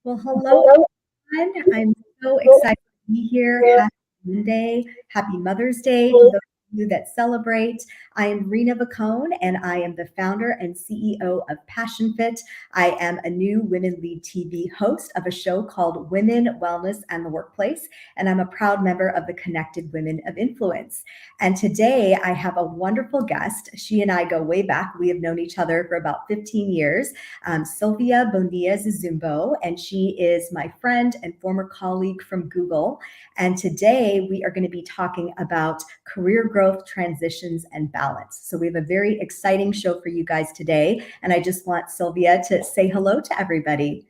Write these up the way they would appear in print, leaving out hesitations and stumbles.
Well, hello, everyone. I'm so excited to be here. Happy Monday. Happy Mother's Day to those of you that celebrate. I am Rena Bacone, and I am the founder and CEO of Passion Fit. I am a new Women Lead TV host of a show called Women, Wellness, and the Workplace, and I'm a proud member of the Connected Women of Influence. And today I have a wonderful guest. She and I go way back. We have known each other for about 15 years. Sylvia Bonilla Zumbo, and she is my friend and former colleague from Google. And today we are going to be talking about career growth, transitions, and balance. So we have a very exciting show for you guys today. And I just want Sylvia to say hello to everybody.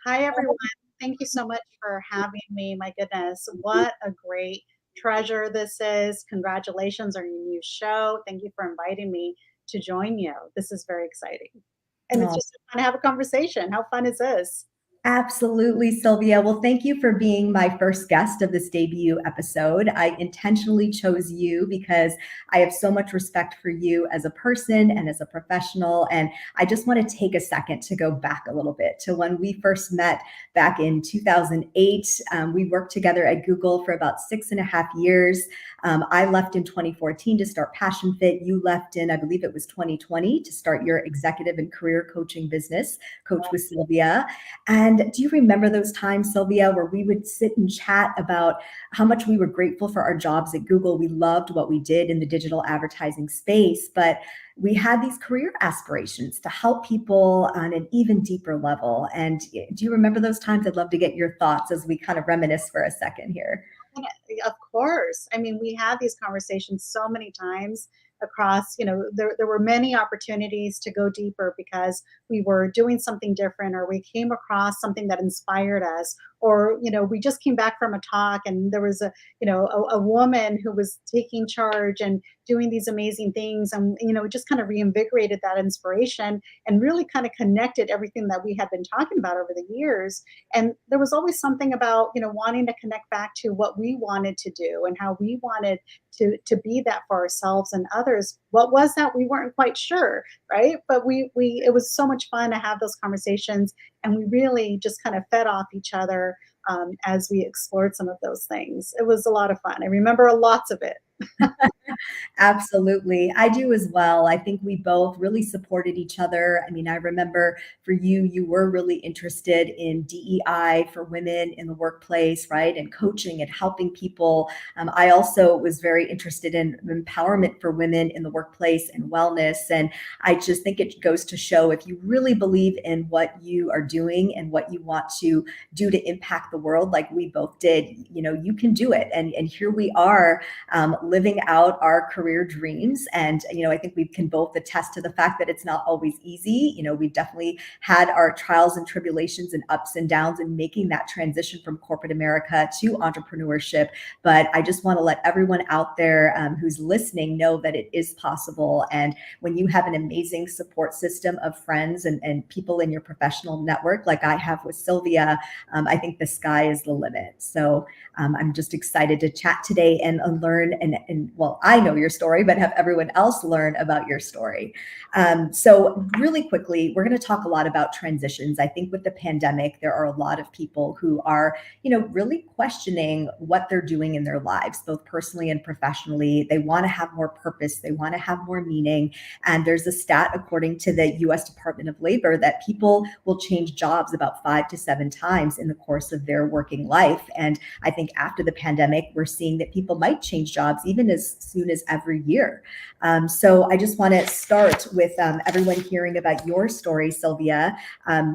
Hi, everyone. Thank you so much for having me. My goodness, what a great treasure this is. Congratulations on your new show. Thank you for inviting me to join you. This is very exciting. And it's Oh, just fun to have a conversation. How fun is this? absolutely, Sylvia. Well, thank you for being my first guest of this debut episode. I intentionally chose you because I have so much respect for you as a person and as a professional. And I just want to take a second to go back a little bit to when we first met back in 2008. We worked together at Google for about 6.5 years. I left in 2014 to start Passion Fit. You left in, I believe it was 2020, to start your executive and career coaching business, Coach with Sylvia. And do you remember those times, Sylvia, where we would sit and chat about how much we were grateful for our jobs at Google? We loved what we did in the digital advertising space, but we had these career aspirations to help people on an even deeper level. And do you remember those times? I'd love to get your thoughts as we kind of reminisce for a second here. Of course. I mean, we had these conversations so many times across, there were many opportunities to go deeper because we were doing something different or we came across something that inspired us or, we just came back from a talk and there was a woman who was taking charge and doing these amazing things and, it just kind of reinvigorated that inspiration and really kind of connected everything that we had been talking about over the years. And there was always something about wanting to connect back to what we wanted to do and how we wanted to be that for ourselves and others. What was that? We weren't quite sure, right? But we it was so much fun to have those conversations, and we really just kind of fed off each other as we explored some of those things. It was a lot of fun. I remember lots of it. Absolutely. I do as well. I think we both really supported each other. I mean, I remember for you, you were really interested in DEI for women in the workplace, right? And coaching and helping people. I also was very interested in empowerment for women in the workplace and wellness. And I just think it goes to show if you really believe in what you are doing and what you want to do to impact the world, like we both did, you can do it. And here we are living out our career dreams. And, I think we can both attest to the fact that it's not always easy. We've definitely had our trials and tribulations and ups and downs in making that transition from corporate America to entrepreneurship. But I just want to let everyone out there who's listening know that it is possible. And when you have an amazing support system of friends and people in your professional network, like I have with Sylvia, I think the sky is the limit. So I'm just excited to chat today and learn and well, I know your story, but have everyone else learn about your story. So really quickly, we're going to talk a lot about transitions. I think with the pandemic, there are a lot of people who are, really questioning what they're doing in their lives, both personally and professionally. They want to have more purpose. They want to have more meaning. And there's a stat, according to the US Department of Labor, that people will change jobs about 5 to 7 times in the course of their working life. And I think after the pandemic, we're seeing that people might change jobs even as soon as every year. So I just want to start with everyone hearing about your story, Sylvia.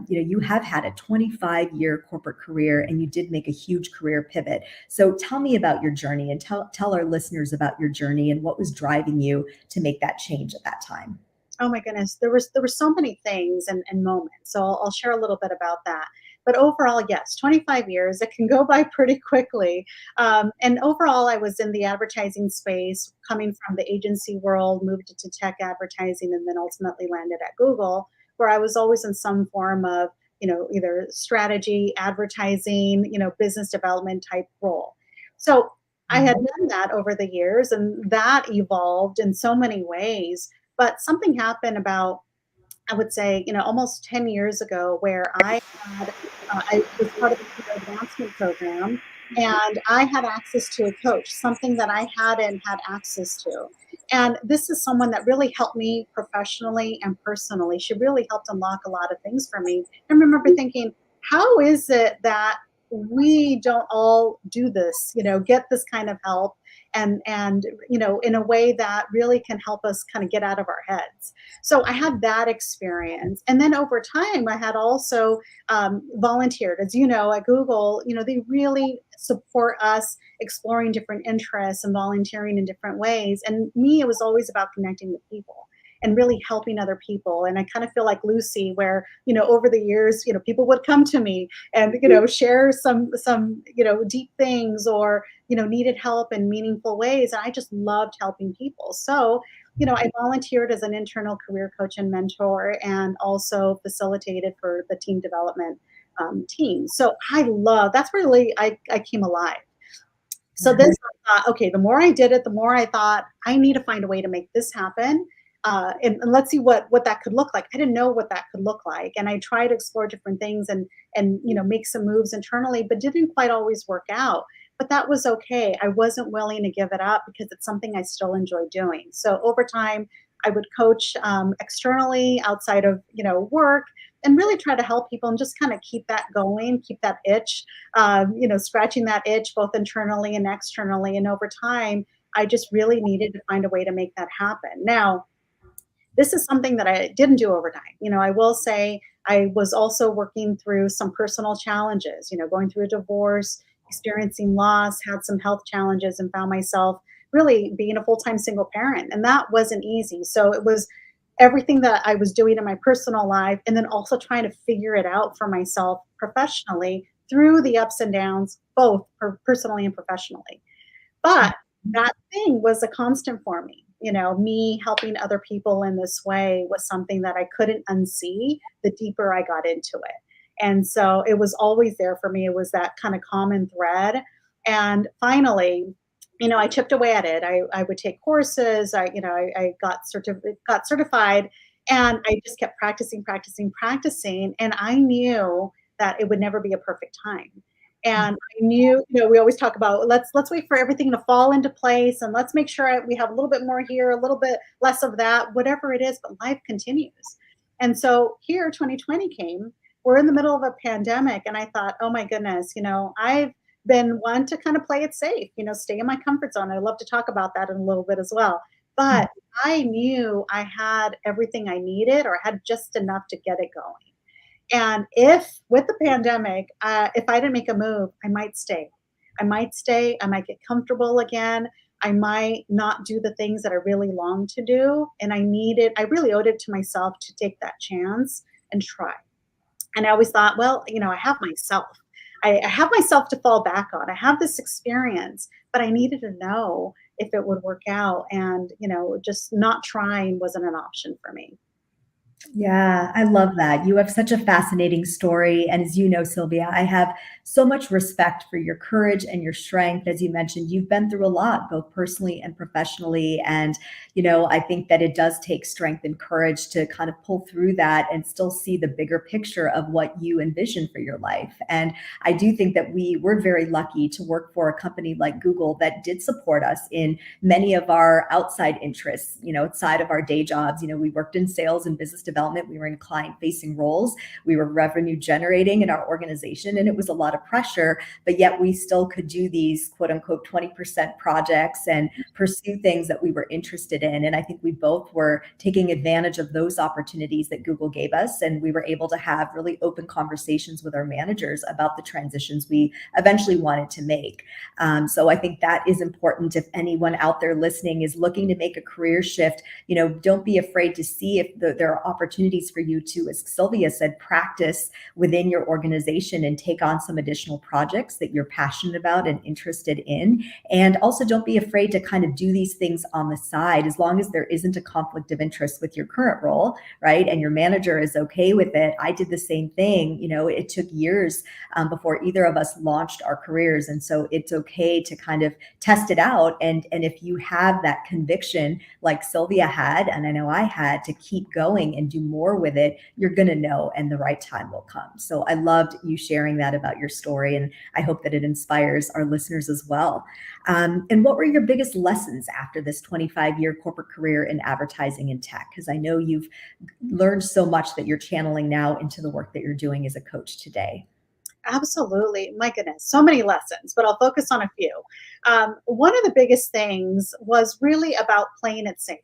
You have had a 25-year corporate career and you did make a huge career pivot. So tell me about your journey and tell our listeners about your journey and what was driving you to make that change at that time. Oh my goodness, there were so many things and moments. So I'll share a little bit about that. But overall, yes, 25 years, it can go by pretty quickly. And overall, I was in the advertising space, coming from the agency world, moved into tech advertising, and then ultimately landed at Google, where I was always in some form of, either strategy, advertising, business development type role. So I had done that over the years, and that evolved in so many ways. But something happened about, I would say, almost 10 years ago where I I was part of the career advancement program, and I had access to a coach, something that I hadn't had access to. And this is someone that really helped me professionally and personally. She really helped unlock a lot of things for me. I remember thinking, how is it that we don't all do this, get this kind of help and in a way that really can help us kind of get out of our heads. So I had that experience. And then over time, I had also volunteered. As you know, at Google, they really support us exploring different interests and volunteering in different ways. And me, it was always about connecting with people and really helping other people. And I kind of feel like Lucy, where, over the years, people would come to me and, share some, deep things or, needed help in meaningful ways. And I just loved helping people. So, I volunteered as an internal career coach and mentor and also facilitated for the team development team. So that's where really I came alive. So then I thought, okay, the more I did it, the more I thought I need to find a way to make this happen. And let's see what that could look like. I didn't know what that could look like, and I tried to explore different things and make some moves internally, but didn't quite always work out. But that was okay. I wasn't willing to give it up because it's something I still enjoy doing. So over time, I would coach externally outside of work, and really try to help people and just kind of keep that going, keep that itch, scratching that itch both internally and externally. And over time, I just really needed to find a way to make that happen. Now, this is something that I didn't do overnight. I will say I was also working through some personal challenges, going through a divorce, experiencing loss, had some health challenges, and found myself really being a full-time single parent. And that wasn't easy. So it was everything that I was doing in my personal life, and then also trying to figure it out for myself professionally through the ups and downs, both personally and professionally. But that thing was a constant for me. Me helping other people in this way was something that I couldn't unsee the deeper I got into it. And so it was always there for me. It was that kind of common thread. And finally, I chipped away at it. I would take courses. I got certified, and I just kept practicing, practicing, practicing. And I knew that it would never be a perfect time. And I knew, we always talk about let's wait for everything to fall into place, and let's make sure we have a little bit more here, a little bit less of that, whatever it is, but life continues. And so here 2020 came. We're in the middle of a pandemic, and I thought, oh my goodness, I've been one to kind of play it safe, stay in my comfort zone. I love to talk about that in a little bit as well. But I knew I had everything I needed, or I had just enough to get it going. And if with the pandemic, if I didn't make a move, I might stay. I might stay. I might get comfortable again. I might not do the things that I really long to do. And I really owed it to myself to take that chance and try. And I always thought, well, I have myself. I have myself to fall back on. I have this experience, but I needed to know if it would work out. And, just not trying wasn't an option for me. Yeah, I love that. You have such a fascinating story. And as you know, Sylvia, I have so much respect for your courage and your strength. As you mentioned, you've been through a lot, both personally and professionally. And, I think that it does take strength and courage to kind of pull through that and still see the bigger picture of what you envision for your life. And I do think that we're very lucky to work for a company like Google that did support us in many of our outside interests, outside of our day jobs. We worked in sales and business development. We were in client facing roles. We were revenue generating in our organization, and it was a lot of pressure, but yet we still could do these quote unquote 20% projects and pursue things that we were interested in. And I think we both were taking advantage of those opportunities that Google gave us. And we were able to have really open conversations with our managers about the transitions we eventually wanted to make. So I think that is important. If anyone out there listening is looking to make a career shift, don't be afraid to see if there are opportunities for you to, as Sylvia said, practice within your organization and take on some additional projects that you're passionate about and interested in. And also don't be afraid to kind of do these things on the side, as long as there isn't a conflict of interest with your current role, right? And your manager is okay with it. I did the same thing. It took years before either of us launched our careers. And so it's okay to kind of test it out. And if you have that conviction like Sylvia had, and I know I had, to keep going and and do more with it, you're going to know and the right time will come. So I loved you sharing that about your story. And I hope that it inspires our listeners as well. And what were your biggest lessons after this 25-year corporate career in advertising and tech? Because I know you've learned so much that you're channeling now into the work that you're doing as a coach today. Absolutely. My goodness, so many lessons, but I'll focus on a few. One of the biggest things was really about playing it safe,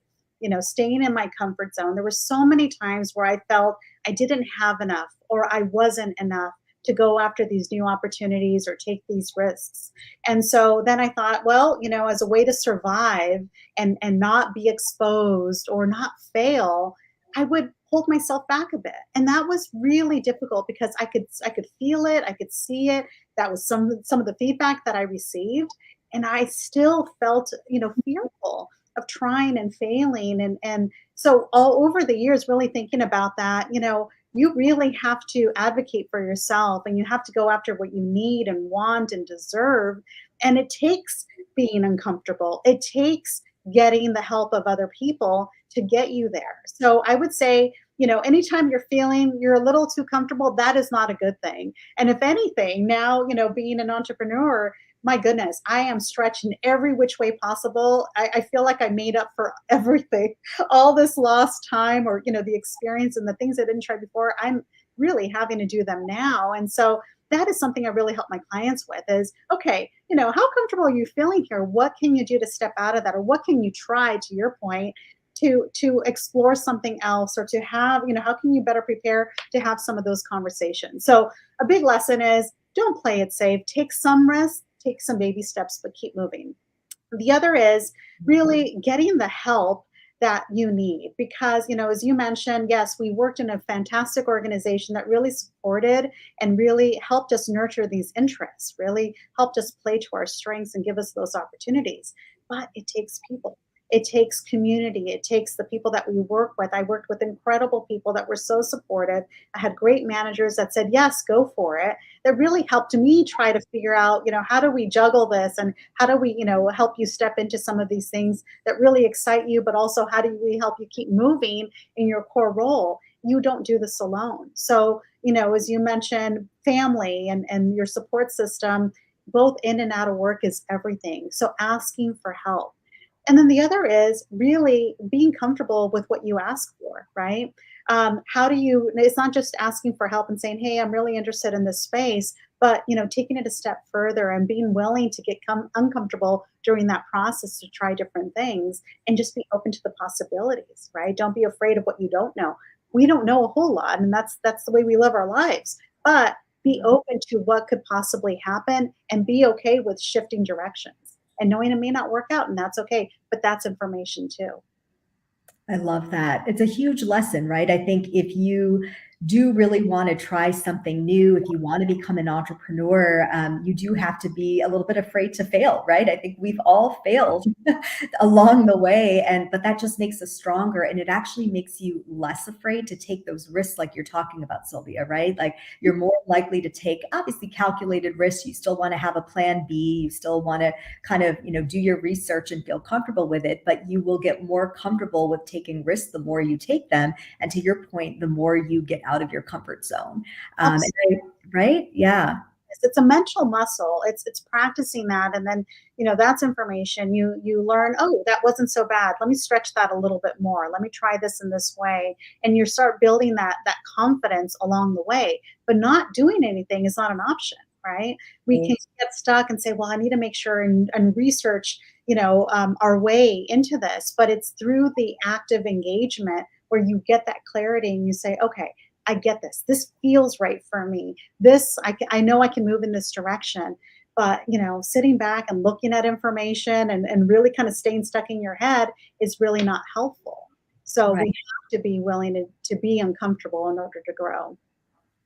staying in my comfort zone. There were so many times where I felt I didn't have enough or I wasn't enough to go after these new opportunities or take these risks. And so then I thought, well, as a way to survive and not be exposed or not fail, I would hold myself back a bit. And that was really difficult because I could feel it, I could see it. That was some of the feedback that I received. And I still felt, fearful of trying and failing. And so all over the years, really thinking about that, you really have to advocate for yourself and you have to go after what you need and want and deserve. And it takes being uncomfortable. It takes getting the help of other people to get you there. So I would say, anytime you're feeling you're a little too comfortable, that is not a good thing. And if anything, now, being an entrepreneur, my goodness, I am stretched in every which way possible. I feel like I made up for everything, all this lost time or, the experience and the things I didn't try before. I'm really having to do them now. And so that is something I really help my clients with is, okay, how comfortable are you feeling here? What can you do to step out of that? Or what can you try, to your point, to explore something else or to have, how can you better prepare to have some of those conversations? So a big lesson is don't play it safe, take some risks, take some baby steps, but keep moving. The other is really getting the help that you need because, as you mentioned, yes, we worked in a fantastic organization that really supported and really helped us nurture these interests, really helped us play to our strengths and give us those opportunities. But it takes people. It takes community. It takes the people that we work with. I worked with incredible people that were so supportive. I had great managers that said, yes, go for it. That really helped me try to figure out, how do we juggle this and how do we, help you step into some of these things that really excite you, but also how do we help you keep moving in your core role? You don't do this alone. So, as you mentioned, family and your support system, both in and out of work is everything. So asking for help. And then the other is really being comfortable with what you ask for, right? How do you, it's not just asking for help and saying, hey, I'm really interested in this space, but, taking it a step further and being willing to get uncomfortable during that process to try different things and just be open to the possibilities, right? Don't be afraid of what you don't know. We don't know a whole lot, and that's the way we live our lives. But be open to what could possibly happen and be okay with shifting directions and knowing it may not work out, and that's okay, but that's information too. I love that. It's a huge lesson, right? I think if you do really want to try something new, if you want to become an entrepreneur, you do have to be a little bit afraid to fail, right? I think we've all failed along the way, but that just makes us stronger, and it actually makes you less afraid to take those risks, like you're talking about, Sylvia, right? Like you're more likely to take obviously calculated risks. You still want to have a plan B. You still want to kind of do your research and feel comfortable with it, but you will get more comfortable with taking risks the more you take them, and to your point, the more you get out of your comfort zone. Right? Yeah. It's a mental muscle. It's practicing that, and then that's information you learn. Oh, that wasn't so bad. Let me stretch that a little bit more. Let me try this in this way, and you start building that confidence along the way. But not doing anything is not an option, right? We can get stuck and say, well, I need to make sure and research, our way into this. But it's through the active engagement where you get that clarity and you say, okay, I get this. This feels right for me. I know I can move in this direction. But, sitting back and looking at information and really kind of staying stuck in your head is really not helpful. So Right. we have to be willing to be uncomfortable in order to grow.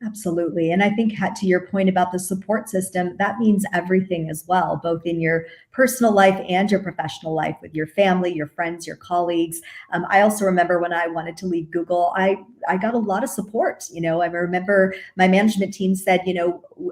Absolutely. And I think to your point about the support system, that means everything as well, both in your personal life and your professional life with your family, your friends, your colleagues. I also remember when I wanted to leave Google, I got a lot of support. I remember my management team said,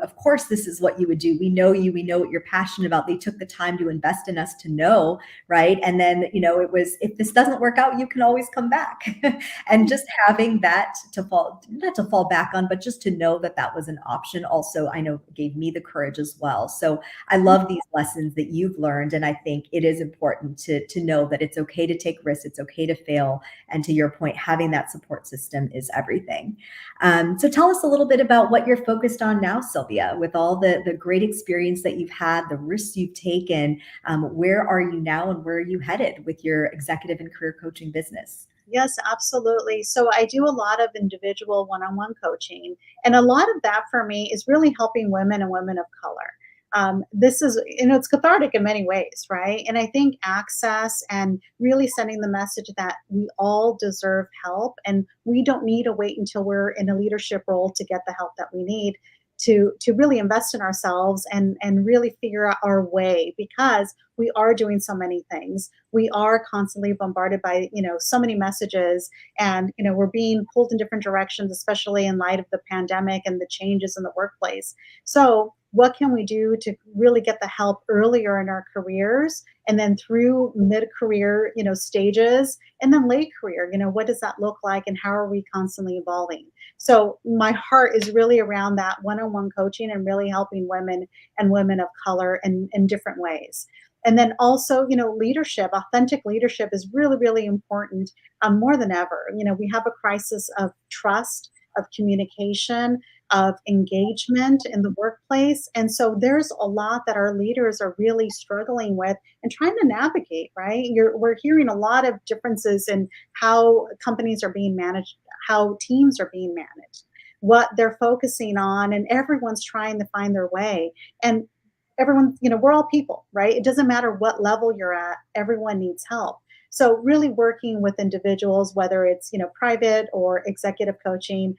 of course, this is what you would do. We know you, we know what you're passionate about. They took the time to invest in us to know, right? And then, it was, if this doesn't work out, you can always come back. And just having that to fall, not to fall back on, but just to know that that was an option also, I know gave me the courage as well. So I love these lessons that you've learned. And I think it is important to know that it's okay to take risks, it's okay to fail. And to your point, having that support system is everything. So tell us a little bit about what you're focused on now, Sylvia, with all the great experience that you've had, the risks you've taken. Where are you now and where are you headed with your executive and career coaching business? Yes, absolutely. So I do a lot of individual one-on-one coaching, and a lot of that for me is really helping women and women of color. This is, it's cathartic in many ways, right? And I think access and really sending the message that we all deserve help, and we don't need to wait until we're in a leadership role to get the help that we need to really invest in ourselves and really figure out our way, because we are doing so many things. We are constantly bombarded by so many messages, and we're being pulled in different directions, especially in light of the pandemic and the changes in the workplace. So what can we do to really get the help earlier in our careers, and then through mid-career stages, and then late career, what does that look like, and how are we constantly evolving? So my heart is really around that one-on-one coaching and really helping women and women of color in different ways. And then also, leadership, authentic leadership is really, really important, more than ever. We have a crisis of trust, of communication, of engagement in the workplace. And so there's a lot that our leaders are really struggling with and trying to navigate, right? We're hearing a lot of differences in how companies are being managed, how teams are being managed, what they're focusing on, and everyone's trying to find their way. And everyone, we're all people, right? It doesn't matter what level you're at, everyone needs help. So really working with individuals, whether it's private or executive coaching,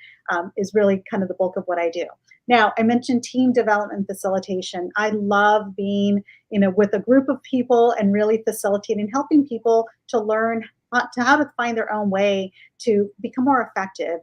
is really kind of the bulk of what I do. Now, I mentioned team development facilitation. I love being with a group of people and really facilitating, helping people to learn how to find their own way to become more effective,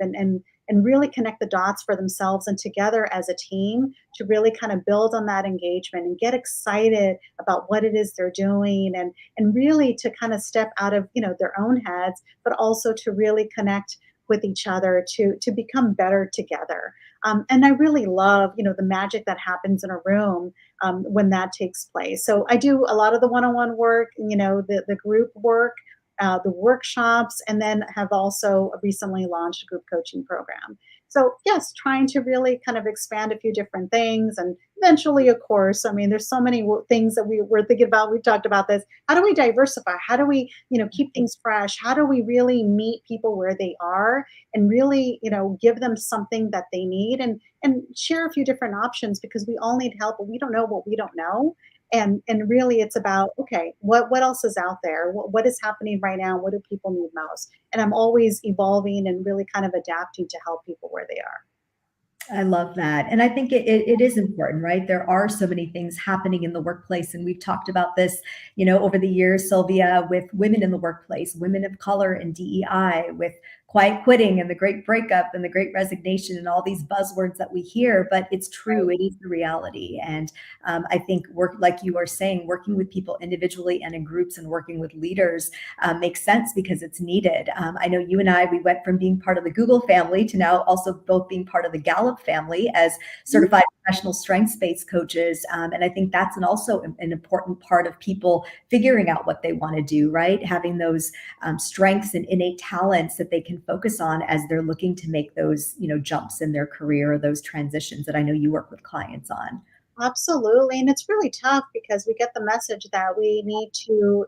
and really connect the dots for themselves and together as a team to really kind of build on that engagement and get excited about what it is they're doing, and really to kind of step out of their own heads, but also to really connect with each other to become better together. And I really love the magic that happens in a room when that takes place. So I do a lot of the one-on-one work, the group work, the workshops, and then have also recently launched a group coaching program. So yes, trying to really kind of expand a few different things, and eventually, of course, I mean, there's so many things that we're thinking about. We've talked about this. How do we diversify? How do we, keep things fresh? How do we really meet people where they are, and really, give them something that they need, and share a few different options, because we all need help, but we don't know what we don't know. And really it's about, okay, what else is out there, what is happening right now, what do people need most, and I'm always evolving and really kind of adapting to help people where they are. I love that. And I think it is important, right? There are so many things happening in the workplace. And we've talked about this, over the years, Sylvia, with women in the workplace, women of color and DEI, with quiet quitting and the great breakup and the great resignation and all these buzzwords that we hear. But it's true, Right. it is the reality. And I think work, like you are saying, working with people individually and in groups and working with leaders makes sense because it's needed. I know you and I, we went from being part of the Google family to now also both being part of the Gallup family as Mhm. certified professional strengths-based coaches. And I think that's also an important part of people figuring out what they want to do, right? Having those strengths and innate talents that they can focus on as they're looking to make those, jumps in their career, or those transitions that I know you work with clients on. Absolutely. And it's really tough because we get the message that we need to,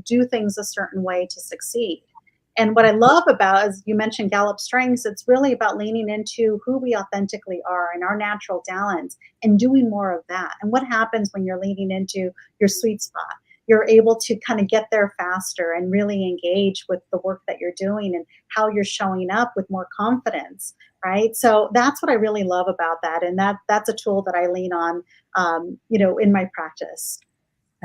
do things a certain way to succeed. And what I love about, as you mentioned, Gallup Strengths, it's really about leaning into who we authentically are and our natural talents and doing more of that. And what happens when you're leaning into your sweet spot? you're able to kind of get there faster and really engage with the work that you're doing and how you're showing up with more confidence, right? So that's what I really love about that, and that's a tool that I lean on, in my practice.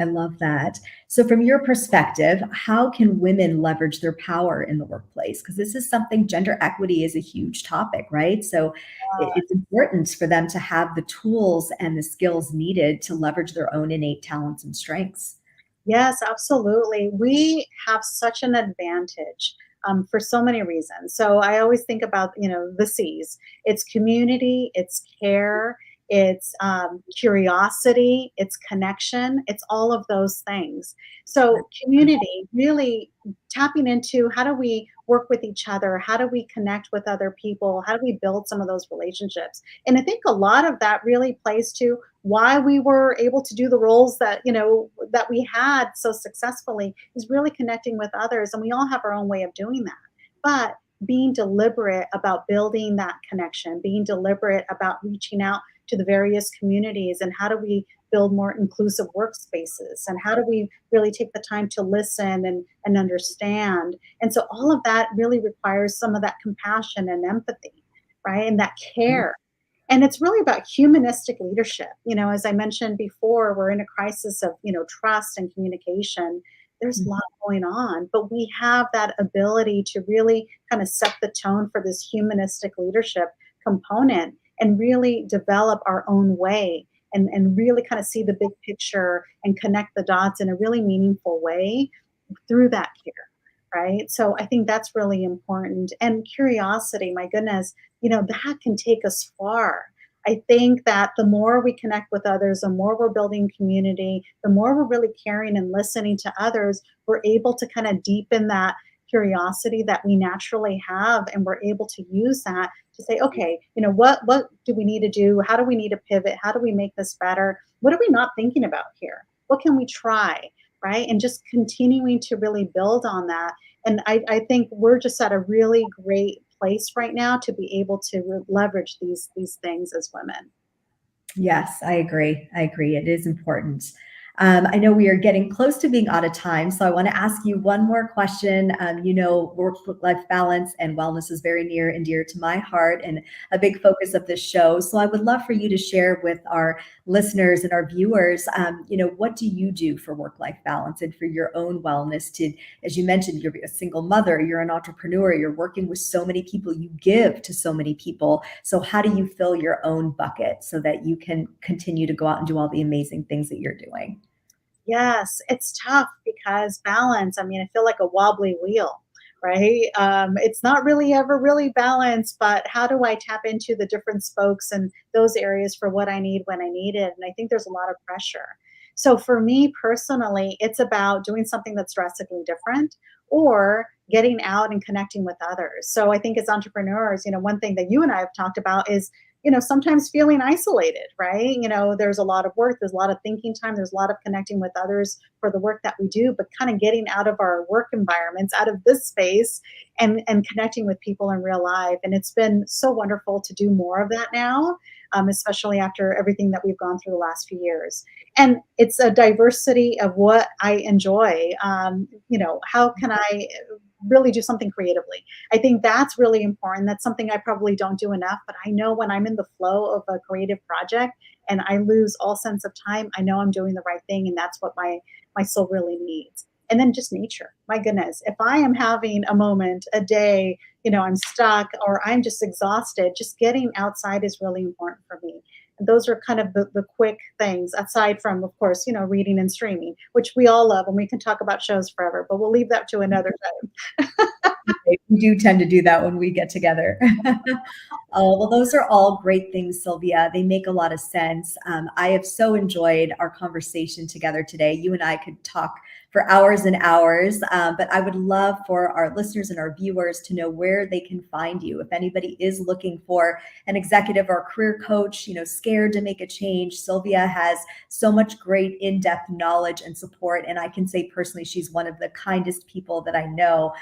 I love that. So, from your perspective, how can women leverage their power in the workplace? Because this is something, gender equity is a huge topic, right? So, it's important for them to have the tools and the skills needed to leverage their own innate talents and strengths. Yes, absolutely. We have such an advantage for so many reasons. So I always think about, the C's. It's community, it's care, it's curiosity, it's connection, it's all of those things. So community, really tapping into how do we work with each other? How do we connect with other people? How do we build some of those relationships? And I think a lot of that really plays to why we were able to do the roles that we had so successfully is really connecting with others, and we all have our own way of doing that, but being deliberate about building that connection, being deliberate about reaching out to the various communities, and how do we build more inclusive workspaces, and how do we really take the time to listen and understand. And so all of that really requires some of that compassion and empathy, right, and that care. And it's really about humanistic leadership. As I mentioned before, we're in a crisis of, trust and communication. There's a lot going on, but we have that ability to really kind of set the tone for this humanistic leadership component and really develop our own way, and really kind of see the big picture and connect the dots in a really meaningful way through that care, right? So I think that's really important. And curiosity, my goodness, that can take us far. I think that the more we connect with others, the more we're building community, the more we're really caring and listening to others, we're able to kind of deepen that curiosity that we naturally have, and we're able to use that to say, okay, what do we need to do? How do we need to pivot? How do we make this better? What are we not thinking about here? What can we try? Right? And just continuing to really build on that. And I think we're just at a really great place right now to be able to leverage these things as women. Yes, I agree. I agree. It is important. I know we are getting close to being out of time, so I want to ask you one more question. Work-life balance and wellness is very near and dear to my heart and a big focus of this show. So I would love for you to share with our listeners and our viewers, what do you do for work-life balance and for your own wellness? To, as you mentioned, you're a single mother, you're an entrepreneur, you're working with so many people, you give to so many people. So how do you fill your own bucket so that you can continue to go out and do all the amazing things that you're doing? Yes, it's tough because balance, I mean, I feel like a wobbly wheel, right? It's not really ever really balanced, but how do I tap into the different spokes and those areas for what I need when I need it? And I think there's a lot of pressure. So for me personally, it's about doing something that's drastically different or getting out and connecting with others. So I think as entrepreneurs, one thing that you and I have talked about is sometimes feeling isolated, right? There's a lot of work, there's a lot of thinking time, there's a lot of connecting with others for the work that we do, but kind of getting out of our work environments, out of this space, and connecting with people in real life. And it's been so wonderful to do more of that now, especially after everything that we've gone through the last few years. And it's a diversity of what I enjoy. How can I really do something creatively? I think that's really important. That's something I probably don't do enough, but I know when I'm in the flow of a creative project and I lose all sense of time, I know I'm doing the right thing, and that's what my soul really needs. And then just nature. My goodness, if I am having a moment, a day, I'm stuck or I'm just exhausted, just getting outside is really important for me. And those are kind of the quick things, aside from, of course, reading and streaming, which we all love, and we can talk about shows forever, but we'll leave that to another time. We do tend to do that when we get together. Oh, well, those are all great things, Sylvia. They make a lot of sense. I have so enjoyed our conversation together today. You and I could talk for hours and hours, but I would love for our listeners and our viewers to know where they can find you. If anybody is looking for an executive or career coach, scared to make a change, Sylvia has so much great in-depth knowledge and support. And I can say personally, she's one of the kindest people that I know.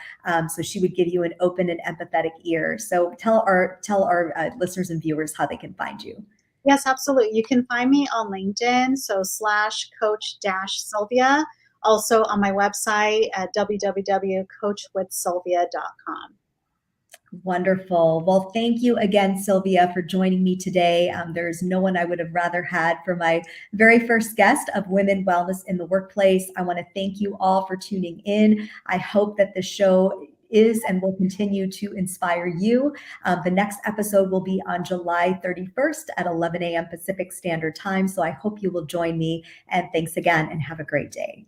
So she would give you an open and empathetic ear. So tell our listeners and viewers how they can find you. Yes, absolutely. You can find me on LinkedIn, so /coach Sylvia. also on my website at www.coachwithsylvia.com. Wonderful. Well, thank you again, Sylvia, for joining me today. There's no one I would have rather had for my very first guest of Women Wellness in the Workplace. I want to thank you all for tuning in. I hope that the show is and will continue to inspire you. The next episode will be on July 31st at 11 a.m. Pacific Standard Time. So I hope you will join me. And thanks again and have a great day.